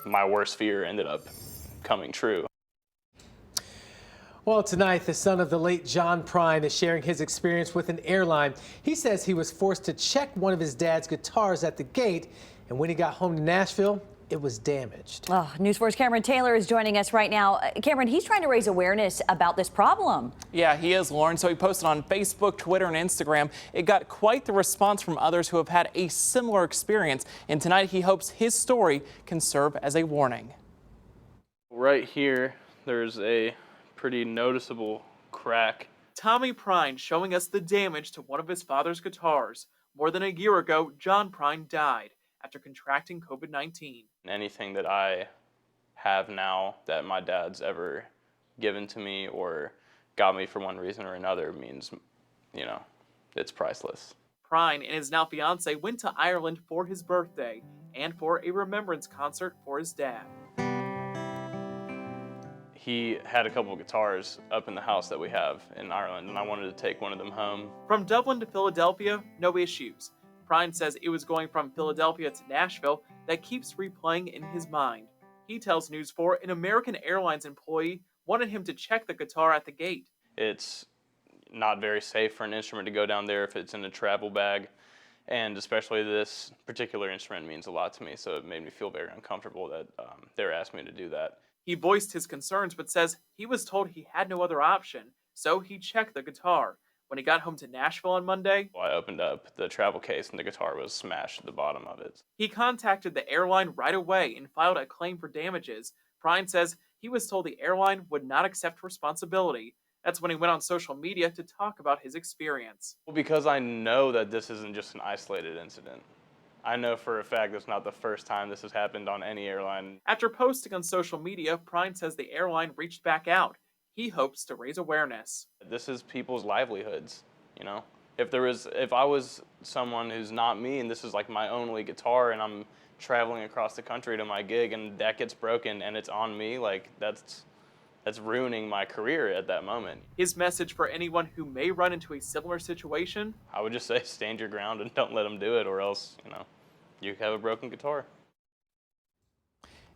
my worst fear ended up coming true. Well, tonight, the son of the late John Prine is sharing his experience with an airline. He says he was forced to check one of his dad's guitars at the gate, and when he got home to Nashville, it was damaged. Oh, News 4's Cameron Taylor is joining us right now. Cameron, he's trying to raise awareness about this problem. Yeah, he is, Lauren. So he posted on Facebook, Twitter, and Instagram. It got quite the response from others who have had a similar experience. And tonight he hopes his story can serve as a warning. Right here, there's a pretty noticeable crack. Tommy Prine showing us the damage to one of his father's guitars. More than a year ago, John Prine died after contracting COVID-19. Anything that I have now that my dad's ever given to me or got me for one reason or another means, you know, it's priceless. Prine and his now fiance went to Ireland for his birthday and for a remembrance concert for his dad. He had a couple of guitars up in the house that we have in Ireland, and I wanted to take one of them home. From Dublin to Philadelphia, no issues. Prine says it was going from Philadelphia to Nashville that keeps replaying in his mind. He tells News 4 an American Airlines employee wanted him to check the guitar at the gate. It's not very safe for an instrument to go down there if it's in a travel bag, and especially this particular instrument means a lot to me, so it made me feel very uncomfortable that they're asking me to do that. He voiced his concerns but says he was told he had no other option, so he checked the guitar. When he got home to Nashville on Monday, I opened up the travel case and the guitar was smashed at the bottom of it. He contacted the airline right away and filed a claim for damages. Prine says he was told the airline would not accept responsibility. That's when he went on social media to talk about his experience. Well, because I know that this isn't just an isolated incident. I know for a fact it's not the first time this has happened on any airline. After posting on social media, Prine says the airline reached back out. He hopes to raise awareness. This is people's livelihoods, you know? If I was someone who's not me and this is like my only guitar and I'm traveling across the country to my gig and that gets broken and it's on me, like that's ruining my career at that moment. His message for anyone who may run into a similar situation? I would just say stand your ground and don't let them do it, or else, you know, you have a broken guitar.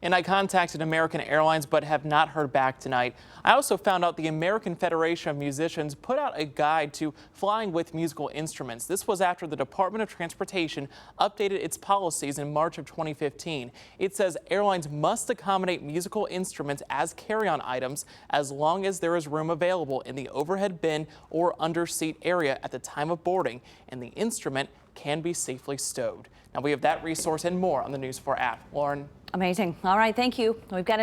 And I contacted American Airlines but have not heard back tonight. I also found out the American Federation of Musicians put out a guide to flying with musical instruments. This was after the Department of Transportation updated its policies in March of 2015. It says airlines must accommodate musical instruments as carry-on items as long as there is room available in the overhead bin or under-seat area at the time of boarding, and the instrument can be safely stowed. Now we have that resource and more on the News 4 app. Lauren. Amazing. All right, thank you. We've got